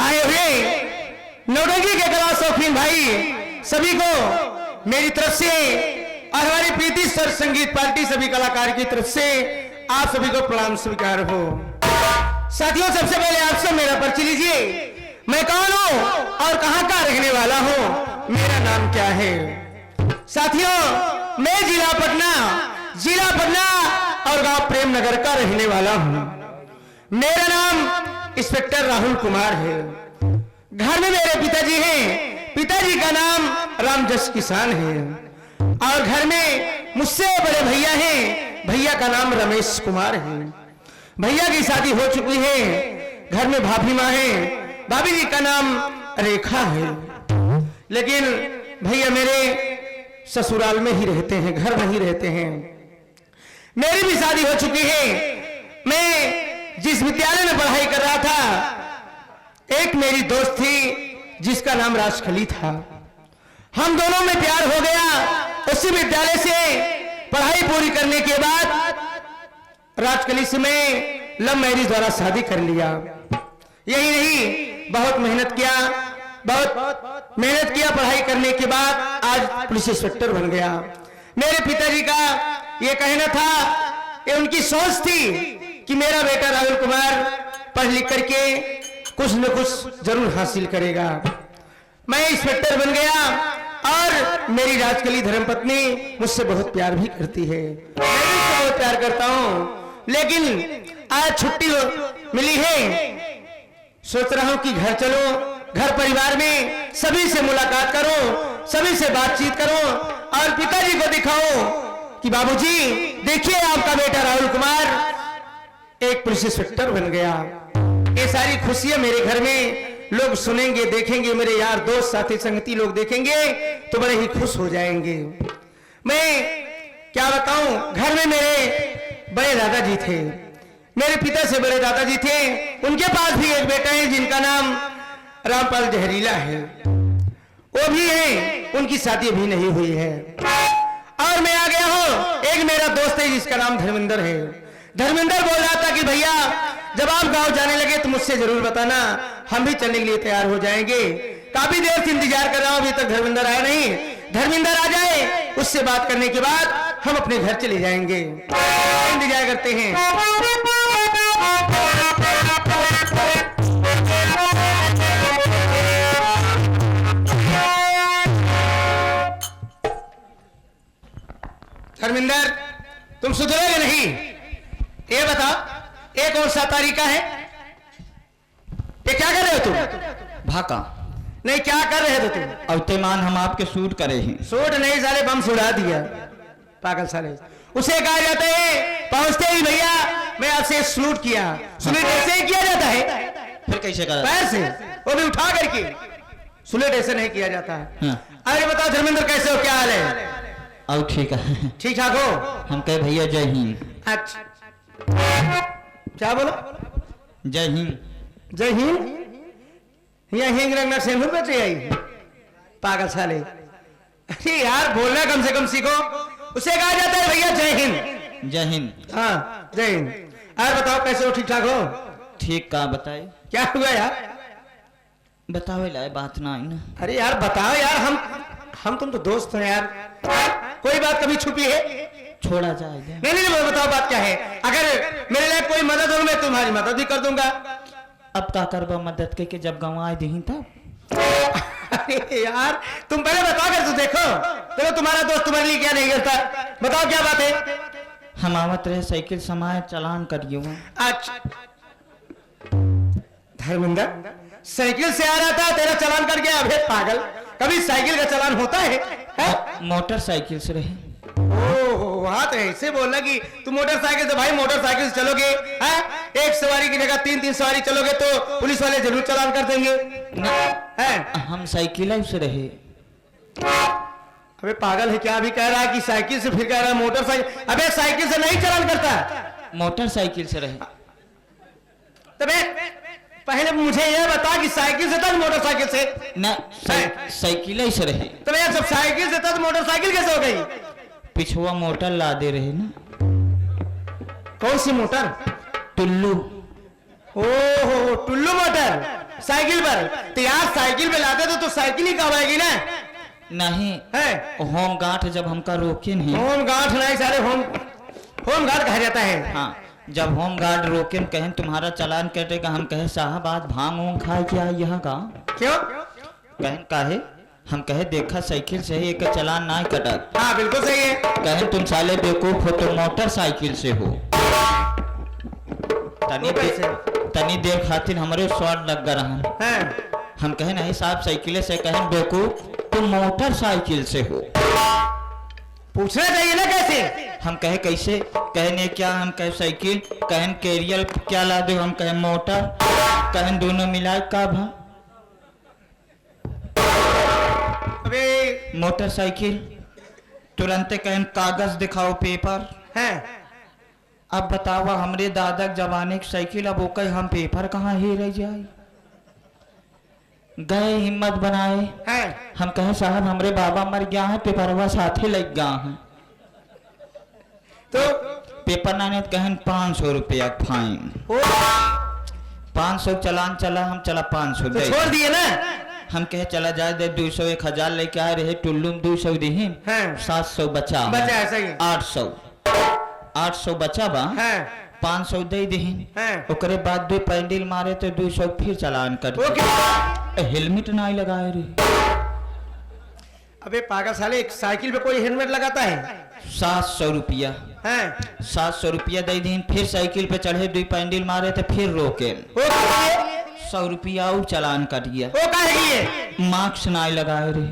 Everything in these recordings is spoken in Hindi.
आए हुए नौटंकी के कला शौकीन भाई सभी को मेरी तरफ से और हमारी प्रीति स्वर संगीत पार्टी सभी कलाकार की तरफ से आप सभी को प्रणाम स्वीकार हो। साथियों, सबसे पहले आप सब मेरा परिचय लीजिए। मैं कौन हूं और कहां का रहने वाला हूं, मेरा नाम क्या है। साथियों, मैं जिला पटना और गांव प्रेमनगर का रहने वाला हूं। मेरा नाम इंस्पेक्टर राहुल कुमार है। घर में मेरे पिताजी हैं, पिताजी का नाम रामजस किसान है और घर में मुझसे बड़े भैया हैं, भैया का नाम रमेश कुमार है। भैया की शादी हो चुकी है, घर में भाभी माँ है, भाभी जी का नाम रेखा है। लेकिन भैया मेरे ससुराल में ही रहते हैं, घर में ही रहते हैं। मेरी भी शादी हो चुकी है। मैं जिस विद्यालय में पढ़ाई कर रहा था, एक मेरी दोस्त थी जिसका नाम राजकली था। हम दोनों में प्यार हो गया। उसी विद्यालय से पढ़ाई पूरी करने के बाद राजकली से मैं लव मैरिज द्वारा शादी कर लिया। यही नहीं, बहुत मेहनत किया पढ़ाई करने के बाद आज पुलिस इंस्पेक्टर बन गया। मेरे पिताजी का ये कहना था, ये उनकी सोच थी कि मेरा बेटा राहुल कुमार पढ़ लिख करके कुछ न कुछ जरूर हासिल करेगा। मैं इंस्पेक्टर बन गया और मेरी राजकली धर्मपत्नी मुझसे बहुत प्यार भी करती है, मैं भी उससे बहुत प्यार करता हूं। लेकिन आज छुट्टी मिली है, सोच रहा हूं कि घर चलो, घर परिवार में सभी से मुलाकात करो, सभी से बातचीत करो और पिताजी को दिखाओ कि बाबूजी देखिए आपका बेटा राहुल कुमार एक पुलिस इंस्पेक्टर बन गया। ये सारी खुशियां मेरे घर में लोग सुनेंगे, देखेंगे, मेरे यार दोस्त साथी संगति लोग देखेंगे तो बड़े ही खुश हो जाएंगे। मैं क्या बताऊं, घर में मेरे बड़े दादाजी थे, मेरे पिता से बड़े दादाजी थे। उनके पास भी एक बेटा है जिनका नाम रामपाल जहरीला है, वो भी है, उनकी शादी अभी नहीं हुई है। और मैं आ गया हूं, एक मेरा दोस्त है जिसका नाम धर्मेंद्र है। धर्मेंद्र बोल रहा था कि भैया जब आप गांव जाने लगे तो मुझसे जरूर बताना, हम भी चलने के लिए तैयार हो जाएंगे। काफी देर से इंतजार कर रहा हूं, अभी तक धर्मेंद्र आया नहीं। धर्मेंद्र आ जाए, उससे बात करने के बाद हम अपने घर चले जाएंगे। इंतजार करते हैं। धर्मेंद्र, तुम सुधरोगे नहीं? ये बताओ, ये कौन सा तरीका है? ये क्या कर रहे हो तुम? भाका नहीं, क्या कर रहे थे तुम? अवतेमान हम आपके शूट करे हैं। शूट नहीं साले, बम सुड़ा दिया पागल साले। उसे कहा जाता है पहुंचते ही भैया मैं आपसे सलूट किया। सलूट ऐसे ही किया जाता है? फिर कैसे करा? पैर से, वो भी उठा करके। सलूट ऐसे नहीं किया जाता है। हाँ। अरे बताओ धर्मेंद्र, कैसे हो, क्या हाल है? अब ठीक है, ठीक ठाक हो? हम कहे भैया जय हिंद। अच्छा, क्या बोला? जय हिंद। जय हिंद? यहाँ हिंग रंगना सेंधुर बेच आई पागल साले। अरे यार बोलना कम से कम सीखो। उसे कहा जाता है भैया जय हिंद। जय हिंद। हाँ जय हिंद। अरे बताओ कैसे हो, ठीक ठाक हो? ठीक का बताए? क्या हुआ यार? बतावे लाए बात ना आई ना। अरे यार बताओ यार, हम तुम तो दोस्त हैं यार, कोई बात कभी छुपी है? छोड़ा जाए। नहीं नहीं, बताओ बात क्या है। अगर मेरे लिए कोई मदद हो मैं तुम्हारी मदद भी कर दूंगा। अब का करबा मदद के जब गाँव आए दी तब? अरे यार तुम पहले बताओ कर तो देखो, चलो तुम्हारा दोस्त तुम्हारे लिए क्या नहीं करता, बताओ क्या बात है? हम आवत रहे साइकिल समाये चलान करियो। अच्छा धर्मेंद्र, साइकिल से आ रहा था, तेरा चलान कर गया? अबे पागल, कभी साइकिल का चलान होता है? मोटरसाइकिल से रहे। ओह हाँ, तो ऐसे बोलना कि तुम मोटरसाइकिल से, भाई मोटरसाइकिल से चलोगे, एक सवारी की जगह 3-3 सवारी चलोगे तो पुलिस वाले जरूर चलान कर देंगे। हम साइकिल से रहे। अबे पागल है क्या? अभी कह रहा है कि साइकिल से, फिर कह रहा है मोटरसाइकिल। अबे साइकिल से नहीं चलान करता, मोटरसाइकिल से रहे। तो पहले मुझे यह बता कि साइकिल से था मोटरसाइकिल से? ना साइकिल से रहे। तो भैया जब साइकिल से था तो मोटरसाइकिल कैसे हो गई? पिछुआ मोटर ला दे रहे ना। कौन सी मोटर? टुल्लू। ओहो टुल्लू मोटर, साइकिल पर। तो यार साइकिल पे लाते तो साइकिल ही कब आएगी ना। नहीं है होम गार्ड जब हमका रोके नहीं। होम गार्ड नहीं सारे होम गार्ड कहा जाता है। हाँ जब होम गार्ड रोके कहें तुम्हारा चालान कटेगा, हम कहे साहब आज भांग वोंग खाए क्या यहाँ का। क्यों कहें काहे, हम कहे देखा साइकिल से ही एक चालान ना कटक। हाँ बिल्कुल सही है। कहें तुम साले बेवकूफ हो तो मोटरसाइकिल से हो। तनी देर खातिर हमारे शॉर्ट लग रहा है। हम कहे नहीं साहब साइकिल से, कहें बेवकूफ तुम मोटरसाइकिल से हो। पूछना चाहिए ना कैसे। हम कहे कैसे, कहने क्या, हम कहे साइकिल, कहन कैरियर क्या ला दो, हम कहे मोटर, कहन दोनों मिला का भा। अबे मोटरसाइकिल तुरंत कहन कागज दिखाओ पेपर है। अब बतावा हमरे दादा के जमाने की साइकिल, अब ओके हम पेपर कहाँ ही रह जाए। गए हिम्मत बनाए है। हम कहे साहब हमरे बाबा मर गया है, पेपरवा साथे लग गया है। तो पेपर ना कहन 500 रुपया फाइन। 500 चालान चला, हम चला 500 तो छोड़ दिए ना। हम कहे चला जाए दे 200 1000 लेके आए रहे टुल्लुम 200 दी 700 बचा बचा है सही। 800 बचा बा 500 दे दी। ओकरे बाद 2 पैंडल मारे तो 200 फिर चालान कर। हेलमेट ना लगाए रे। अबे पागल साले, एक साइकिल पे कोई हेलमेट लगाता है। 700 रुपया है। 700 रुपया दे दी, फिर साइकिल पे चढ़े 2 पैंडल मारे तो फिर रोके 100 रुपया और चालान कटिया। वो काहे किए? मार्क्स ना लगाए रे।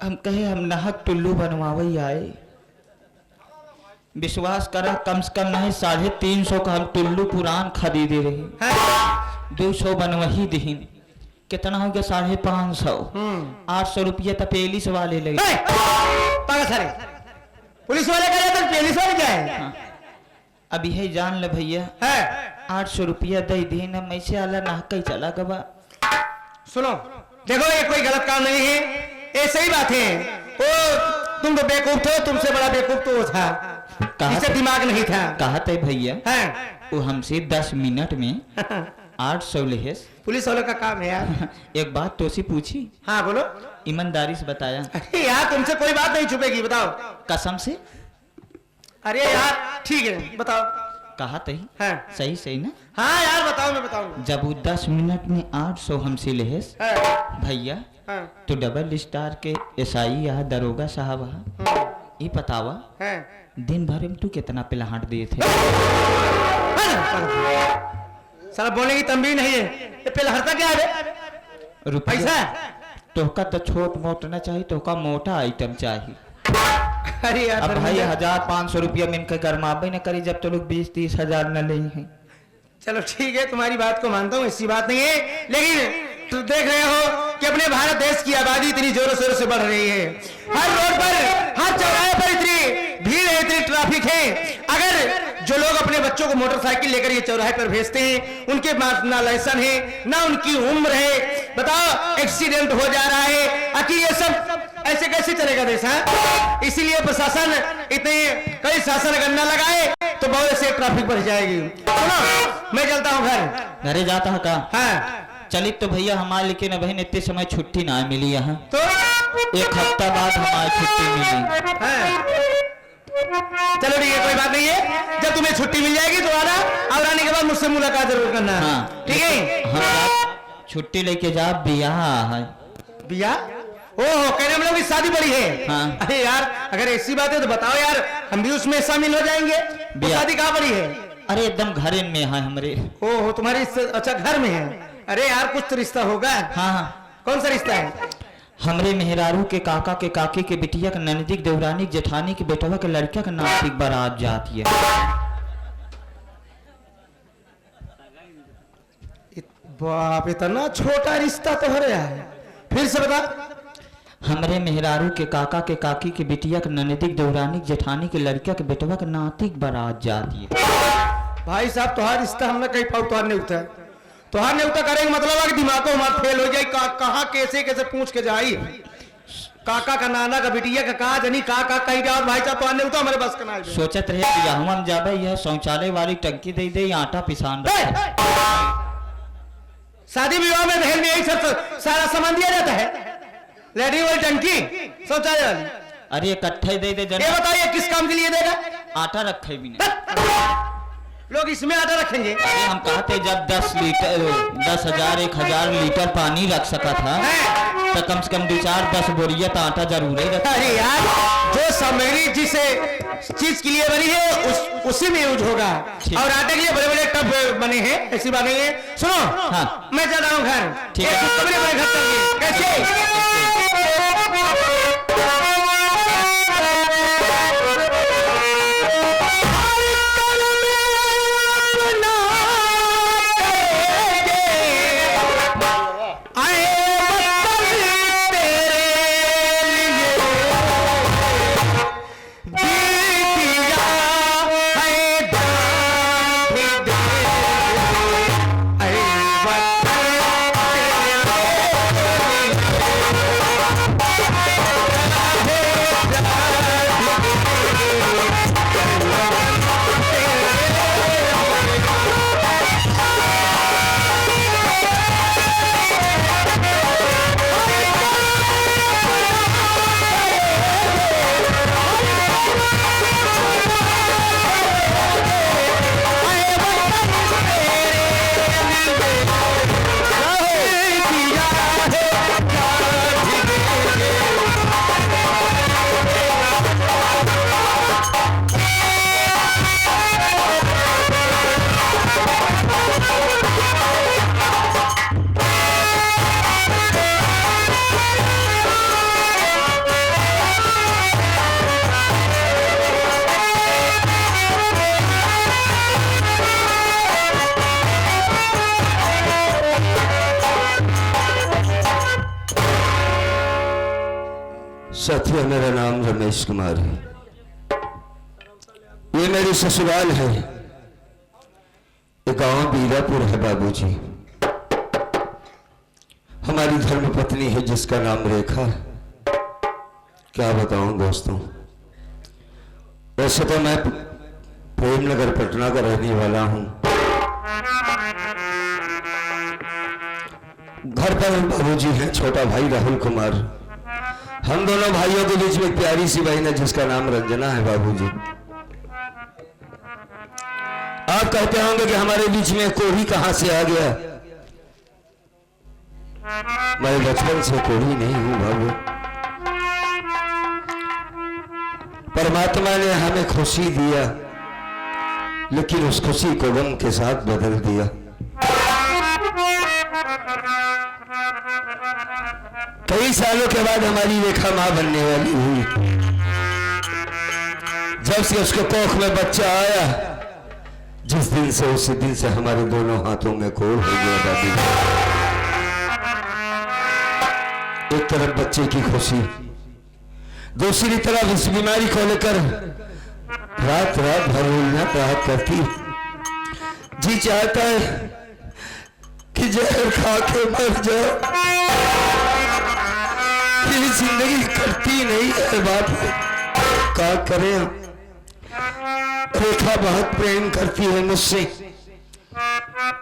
हम कहे हम नहक टुल्लू बनवावे आए। विश्वास करा कम से कम नहीं 350 का हम टुल्लू पुरान खरीदे रहे। 200 बनवही दी, कितना हो गया 550। 800 रुपया तो पेलिस वाले लगे। पुलिस वाले का तो पुलिस वाले क्या है। हाँ। अब यही जान ले भैया 800 रुपया दे दी ना, मैं से आला ना कहीं चला गवा। सुनो देखो ये कोई गलत काम नहीं है, ये सही बात है। ओ तुम तो बेवकूफ थे, तुमसे बड़ा बेवकूफ तो वो था, इससे दिमाग नहीं था। कहा थे भैया वो हमसे 10 मिनट में 800 ले। पुलिस वालों का काम है यार। एक बात तो सी पूछी। हाँ बोलो। ईमानदारी से बताया। अरे यार तुमसे कोई बात नहीं छुपेगी, बताओ। कसम से। अरे यार ठीक है बताओ। कहा थे सही सही ना। हाँ यार बताओ, मैं बताऊंगा। जब वो 10 मिनट में 800 हमसे ले भैया तो डबल स्टार के एसआई या दरोगा साहब ये बतावा दिन भर में तू कितना पिलाहाट दिए थे। साला बोलने की तंबी नहीं है, ये पिलहरता क्या है? रुपया तोहका तो छोट मोट ना चाहिए, तोहका मोटा आइटम चाहिए। अरे यार अब भाई 1500 रुपया में इनका गरमाबे न करी जब तो लोग 20-30 हजार न ले हैं। चलो ठीक है तुम्हारी बात को मानता हूँ, ऐसी बात नहीं है, लेकिन तो देख रहे हो कि अपने भारत देश की आबादी इतनी जोरों शोरों से बढ़ रही है। हर रोड पर, हर चौराहे पर इतनी भीड़ है, इतनी ट्रैफिक है। अगर जो लोग अपने बच्चों को मोटरसाइकिल लेकर ये चौराहे पर भेजते हैं, उनके पास ना लाइसेंस है ना उनकी उम्र है, बताओ एक्सीडेंट हो जा रहा है। आखिर ये सब ऐसे कैसे चलेगा देश? इसीलिए प्रशासन इतने कई शासन अगर न लगाए तो बहुत से ट्रैफिक बढ़ जाएगी। सुनो मैं चलता हूँ घर। घरे जाता है का? हाँ चली तो भैया हमारे, लेकिन बहन इतने समय छुट्टी ना मिली यहाँ, तो 1 हफ्ता बाद हमारी छुट्टी मिली। चलो ठीक है कोई बात नहीं है, जब तुम्हें छुट्टी मिल जाएगी तो आना, और आने के बाद मुझसे मुलाकात जरूर करना। हाँ ठीक है। हम छुट्टी लेके जा, बियाह है। बियाह? ओह कहने हम लोग की शादी पड़ी है। हाँ। अरे यार अगर ऐसी बात है तो बताओ यार, हम भी उसमें शामिल हो जाएंगे। शादी कहाँ पड़ी है? अरे एकदम घर में है हमारे। ओह तुम्हारी अच्छा घर में है। अरे यार कुछ तो रिश्ता होगा। हाँ कौन सा रिश्ता है? हमरे मेहरारू के काका के काकी के बिटिया के ननदिक देवरानी जेठानी के बेटवा के लड़का के नातिक बारात जाती है। बाप इतना छोटा रिश्ता तो हो रहा है, फिर से बता। हमरे मेहरारू के काका के काकी के बिटिया के ननदिक देवरानी जेठानी के लड़का के बेटवा के नातिक बारात जाती है। भाई साहब तुम्हारा रिश्ता हमने कहीं पाऊ तुहार नहीं उठा, तुहार नहीं उठा करेंगे मतलब है कि दिमाग को हमारा फेल हो जाए। कहाँ कैसे कैसे पूछ के जाई। काका का नाना का बिटिया का कहा जनी का कहीं और भाई साहब तो आने तो हमारे बस का ना है। सोचत रहे कि हम जाबे यह शौचालय वाली टंकी दे दे आटा पिसान शादी विवाह में दहेज में यही सब सारा सामान दिया जाता है, लैट्रिन वाली टंकी शौचालय वाली। अरे इकट्ठे दे दे ये बताइए किस काम के लिए देगा? आटा रखे भी नहीं लोग इसमें आटा रखेंगे। अरे हम कहते जब 10,000 1,000 लीटर पानी रख सका था तो कम से कम 2-4-10 बोरिया तो आटा जरूर ही रखा। अरे यार जो सामग्री जिस चीज के लिए बनी है उसी में यूज होगा। और आटे के लिए बड़े बड़े टब बने हैं, ऐसी बात नहीं है। सुनो हाँ। मैं जा रहा हूँ घर। ठीक है। घर कैसे साथियों, मेरा नाम रमेश कुमार है। ये मेरी ससुराल है। ये गांव बीरापुर है बाबूजी। हमारी धर्मपत्नी है जिसका नाम रेखा है। क्या बताऊं दोस्तों, वैसे तो मैं प्रेमनगर पटना का रहने वाला हूं। घर पर बाबूजी हैं, छोटा भाई राहुल कुमार। हम दोनों भाइयों के बीच में एक प्यारी सी बहन है जिसका नाम रंजना है बाबूजी। आप कहते होंगे कि हमारे बीच में कोढ़ी कहां से आ गया। मैं बचपन से कोढ़ी नहीं हूं बाबू। परमात्मा ने हमें खुशी दिया, लेकिन उस खुशी को गम के साथ बदल दिया। कई सालों के बाद हमारी रेखा मां बनने वाली हुई। जब से उसके कोख में बच्चा आया, जिस दिन से उसी दिन से हमारे दोनों हाथों में कोढ़ हो गया दादी। एक तरफ बच्चे की खुशी, दूसरी तरफ इस बीमारी को लेकर रात रात भर रोना राहत करती। जी चाहता है कि जहर खा के मर जाओ। ये जिंदगी करती नहीं है बाप, क्या करें। रेखा बहुत प्रेम करती है मुझसे।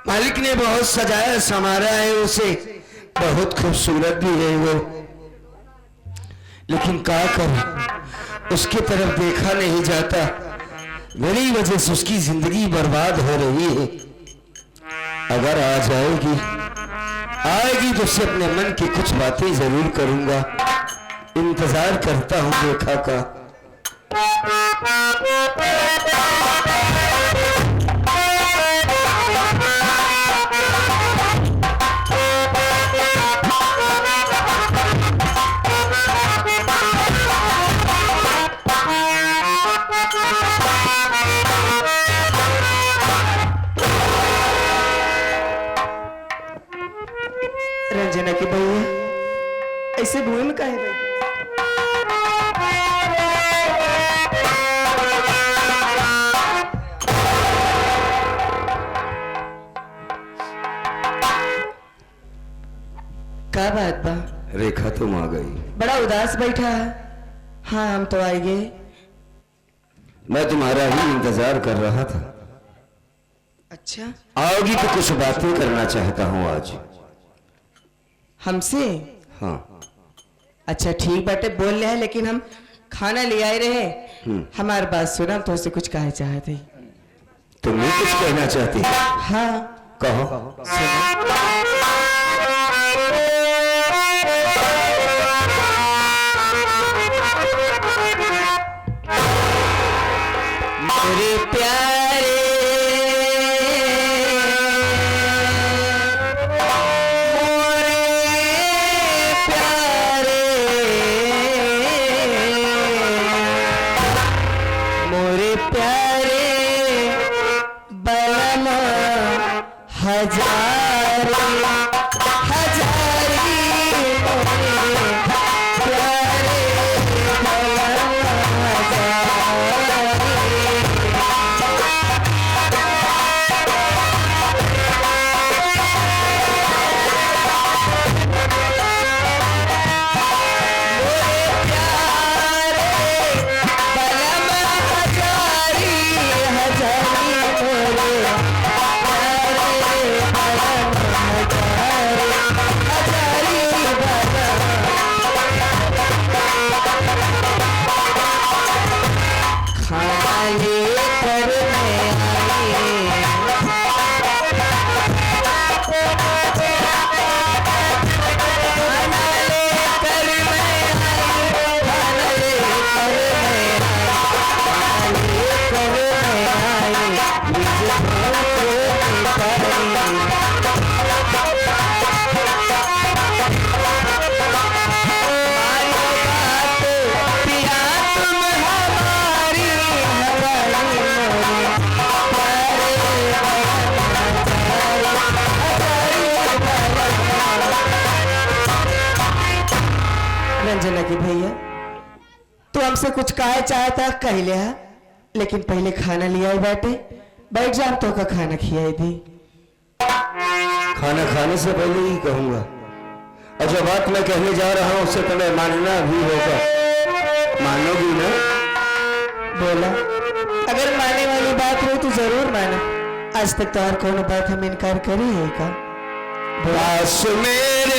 मालिक ने बहुत सजाया संवारा है उसे, बहुत खूबसूरत भी है वो। लेकिन क्या करूं, उसकी तरफ देखा नहीं जाता। मेरी वजह से उसकी जिंदगी बर्बाद हो रही है। अगर आ आएगी तो उससे अपने मन की कुछ बातें जरूर करूंगा। इंतजार करता हूं रेखा का। रंजना की बहू ऐसे धुएं में काहे बैठी? क्या बात बा? रेखा तुम आ गई। बड़ा उदास बैठा है। हाँ हम तो आएंगे। मैं तुम्हारा ही इंतजार कर रहा था। अच्छा आओगी तो कुछ बातें करना चाहता हूँ आज। हमसे? हाँ। अच्छा ठीक बाटे बोल रहे हैं, लेकिन हम खाना ले आए रहे। हमारी बात सुना तो उससे कुछ कहे चाहते। तुम भी कुछ कहना चाहती हो? हाँ कहो। मेरे प्यारे मोरे प्यारे बलमा हजारी हजारी मोरे प्यारे बलमा हजारी। रंजना की भैया तू हमसे कुछ कहे चाहता कह लिया, लेकिन पहले खाना लिया बैठे बैठ जा, तो का खाना खिलाई दी। खाना खाने से पहले ही कहूंगा, और जो बात मैं कहने जा रहा हूं उससे तुम्हें मानना भी होगा। मानोगी ना? बोला अगर मानने वाली बात हो तो जरूर माना। आज तक तो और कौन बात हम इनकार करी है का? पास मेरे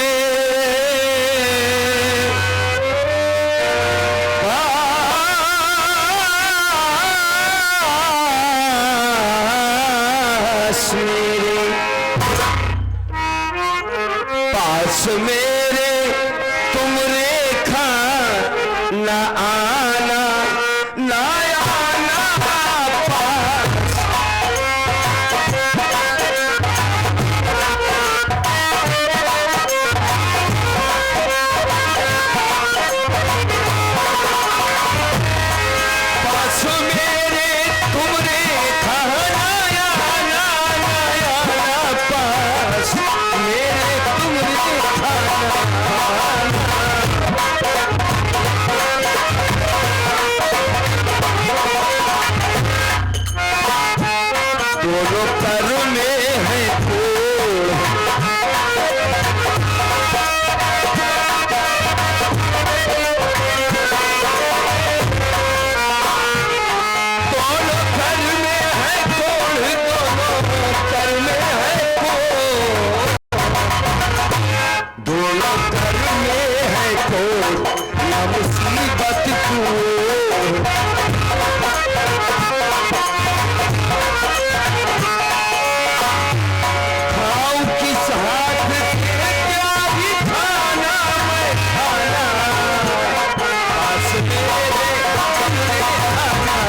पास मेरे तुम रेखा न आना न आना पास। पास मेरे तुम रेखा न आना न आना पास। मेरे तुम रेखा दोनों कर में है फूल, दोनों कर में है फूल, दोनों कर में है फूल, दोनों कर में है फूल या मुसीबत को। खाऊं किस हाथ से क्या ही खाना मैं खाना, पास मेरे तुमने खाना।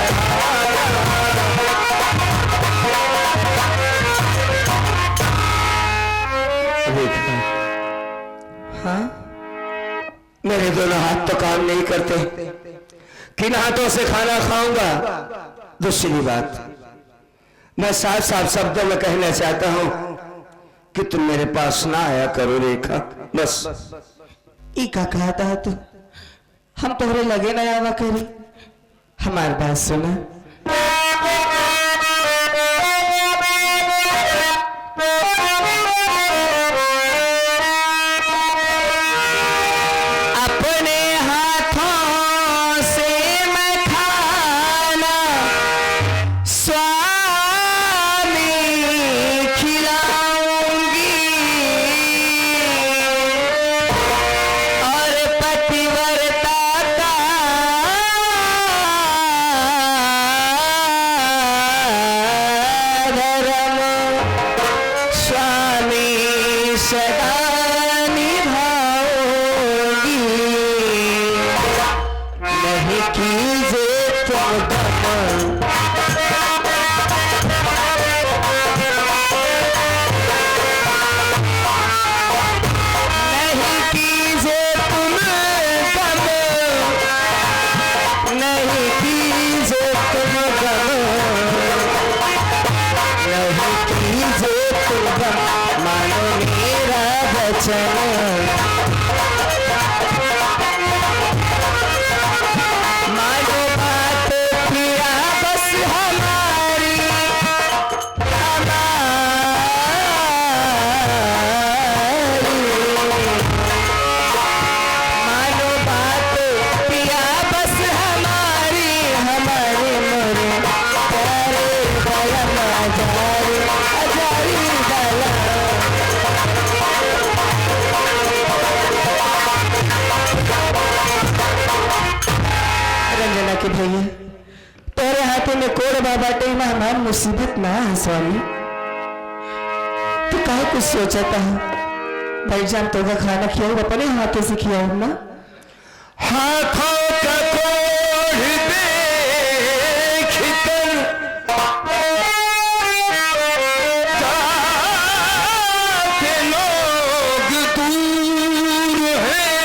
हाँ मेरे दोनों हाथ तो काम नहीं करते, किन हाथों से खाना खाऊंगा? दूसरी बात मैं साफ साफ शब्दों में कहना चाहता हूं कि तुम मेरे पास ना आया करो रेखा, बस। ई का कहता है तू? हम तोहरे लगे ना आवा करी। हमारी बात सुना। सदा निभाओगी, नहीं कीजिए तुम गम, नहीं कीजिए तुम गम, नहीं कीजिए तुम गम, नहीं कीजिए तुम गम, मानो मेरा वचन, मानो बात पिया बस हमारी, मानो बात पिया बस हमारी, हमारे मोरे प्यारे दयाल अजारी अजारी दया। रंजना के भैया तेरे हाथों में कोड़ बाटे मेहमान मुसीबत ना है स्वामी, तो काहे कुछ सोचा था भाई जान तो का खाना खियाऊ अपने हाथों से खियाऊ ना, हाथों का कोढ़ देख कर जाके लोग दूर हैं,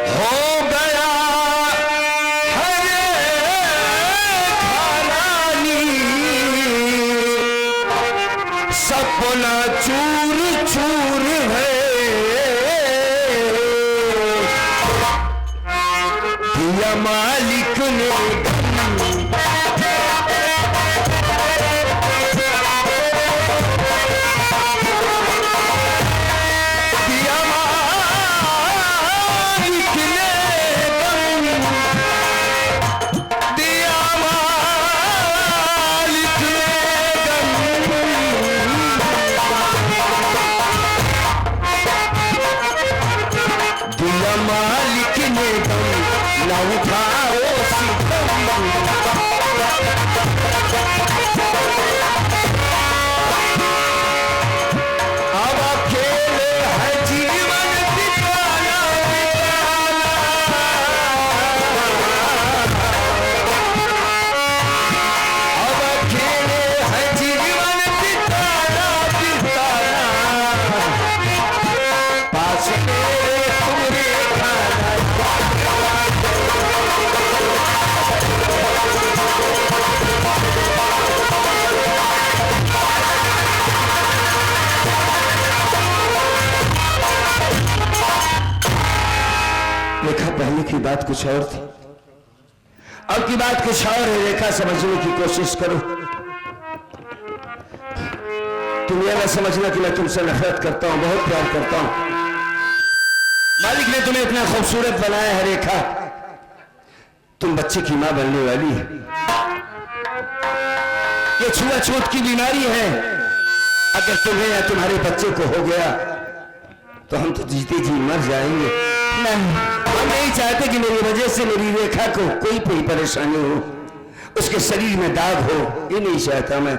हो गया हरे खानानी, सपना चूर चूर है, दिया मालिक ने दिया मालिक ने गम, दिया मालिक ने गम, दिया मालिक ने गम, न उठाओ सितम, अब अकेले है जीवन बिताना, अब अकेले है जीवन बिताना, पास मेरे तुम्हारे खाना, रेखा पहले की बात कुछ और थी, अब की बात कुछ और है। रेखा समझने की कोशिश करो, तुम यह ना समझना कि मैं तुमसे नफरत करता हूं, बहुत प्यार करता हूं। मालिक ने तुम्हें इतना खूबसूरत बनाया है रेखा, तुम बच्चे की मां बनने वाली है। ये छुआछूत की बीमारी है, अगर तुम्हें या तुम्हारे बच्चे को हो गया तो हम तो जीते जी मर जाएंगे। नहीं, हम नहीं चाहते कि मेरी वजह से मेरी रेखा को कोई परेशानी हो, उसके शरीर में दाग हो, ये नहीं चाहता मैं।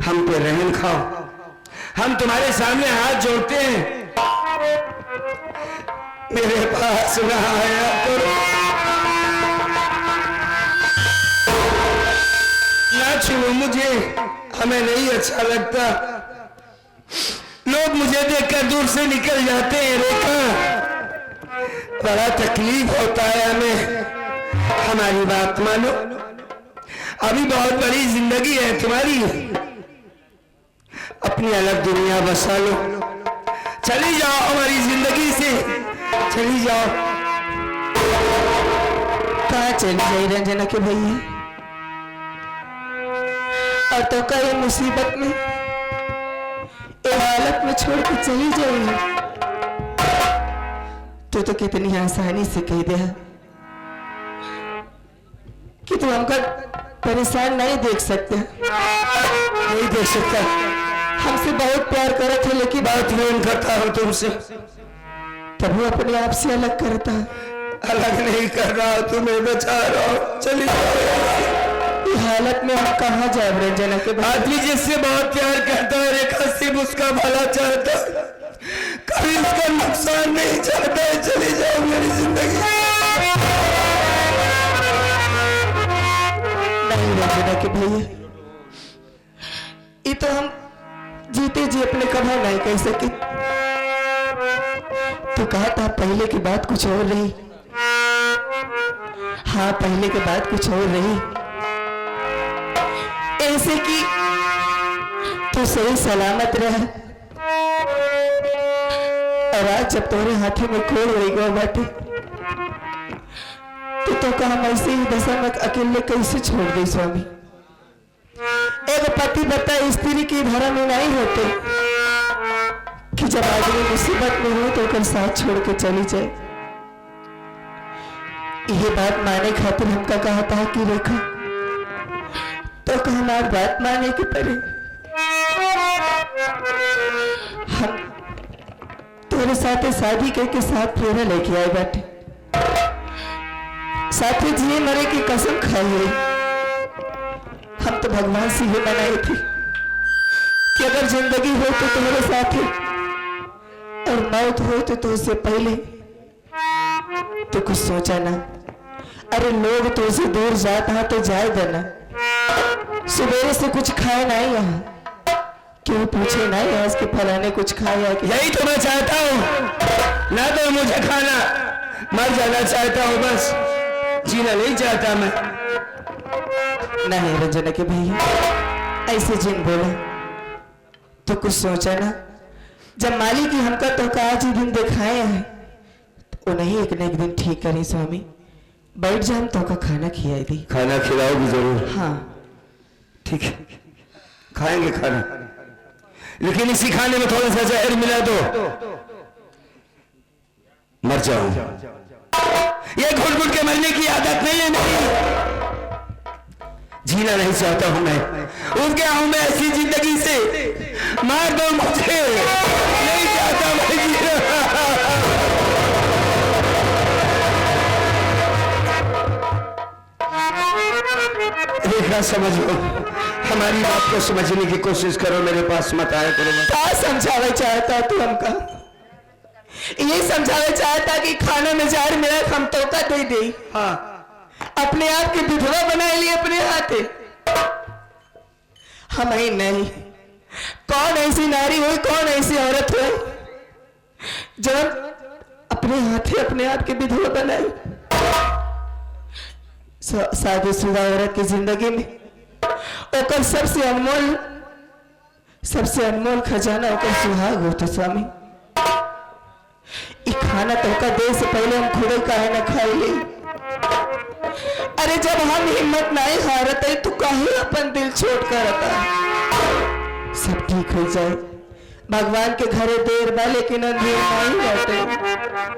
हम पे रहम खाओ, हम तुम्हारे सामने हाथ जोड़ते हैं, मेरे पास ना आया करो, ना छुओ मुझे, हमें नहीं अच्छा लगता, लोग मुझे देखकर दूर से निकल जाते हैं। रेखा बड़ा तकलीफ होता है हमें, हमारी बात मानो, अभी बहुत बड़ी जिंदगी है तुम्हारी, अपनी अलग दुनिया बसा लो, चली जाओ हमारी जिंदगी से, चली जाओ। कहाँ चली जाए रंजना के भैया, और तो का ये मुसीबत में, ये हालत में छोड़ के चली जाएगी, तो कितनी आसानी से कह दे कि तुम हमको परेशान नहीं देख सकते, नहीं देख सकता, हमसे बहुत प्यार करते थे, लेकिन बहुत प्रेम करता हूं तुमसे, तब वो अपने आप से अलग करता है। अलग नहीं कर रहा, तुम्हें बचा रहा हूं, चली जाओ। हालत में हम कहाँ जाए रंजना के भाई? आदमी जिससे बहुत प्यार करता है रेखा सिर्फ उसका भला चाहता है, कभी उसका नुकसान नहीं चाहता है। चली जाओ मेरी जिंदगी। नहीं रंजना के भैया, ये तो हम जीते जी अपने कभी नहीं कह सके। तो कहा था पहले की बात कुछ और रही। हाँ, पहले की बात कुछ और रही, ऐसे कि तू सही सलामत रह। और आज जब तुम्हारे हाथी में खोल रही गो बाटे, तो कहा हम ऐसे ही दशा में अकेले कैसे छोड़ दे स्वामी? एक पति बता स्त्री की धर्म में नहीं होते कि जब आदमी मुसीबत में हो तो उसका साथ छोड़ के चली जाए। ये बात माने खातिर हमका कहा था कि रेखा तो कहना बात माने के परे हम तेरे साथ शादी करके साथ फेरा लेके आए बैठे, साथ ही जिए मरे की कसम खाई है। हम तो भगवान से ये मनाए थे कि अगर जिंदगी हो तो तुम्हारे साथ ही और मौत हो तो उससे पहले। तो कुछ सोचा ना? अरे लोग तो उसे दूर जाता है तो जाए देना, सवेरे से कुछ खाए नहीं यहाँ, क्यों पूछे नहीं आज के फलाने कुछ खाया कि? यही तो मैं चाहता हूँ ना, तो मुझे खाना, मर जाना चाहता हूँ बस, जीना नहीं चाहता मैं। नहीं रंजना के भैया, ऐसे जिन बोला तो कुछ सोचा ना? जब मालिक ही हमका तो आज ही दिन दिखाए हैं तो उन्हें एक न एक दिन ठीक करें स्वामी। बैठ जा, हम तो का खाना खिलाई दी। खाना खिलाओगी जरूर? हाँ ठीक है, खाएंगे खाना, लेकिन इसी खाने में थोड़ा सा जहर मिला दो, मर जाऊं। ये घुट घुट के मरने की आदत नहीं है मेरी, जीना नहीं चाहता हूं मैं। उठ गया हूं मैं ऐसी जिंदगी से, मार दो मुझे, नहीं चाहता मैं जीना। रेखा समझो, हमारी बात को समझने की कोशिश करो, मेरे पास मत आया करो। क्या समझावे चाहता तू हमका? ये समझावे चाहता कि खाने में जहर मिला हम तो का दे दे। हाँ, अपने आप की विधवा बनाए लिए अपने हाथे। हम ही नहीं, कौन ऐसी नारी हुई, कौन ऐसी औरत हुई जो अपने हाथे अपने आप की विधवा बनाई? शादीशुदा औरत की जिंदगी में ओकर सबसे अनमोल खजाना ओकर सुहाग होते स्वामी। ये खाना तो का दे से पहले हम खुद काहे न खाई ले। अरे जब हम हिम्मत नहीं हारत है तो काहे अपन दिल छोड़ कर आता? सब ठीक हो जाए, भगवान के घरे देर बा लेकिन अंधेर नहीं रहते।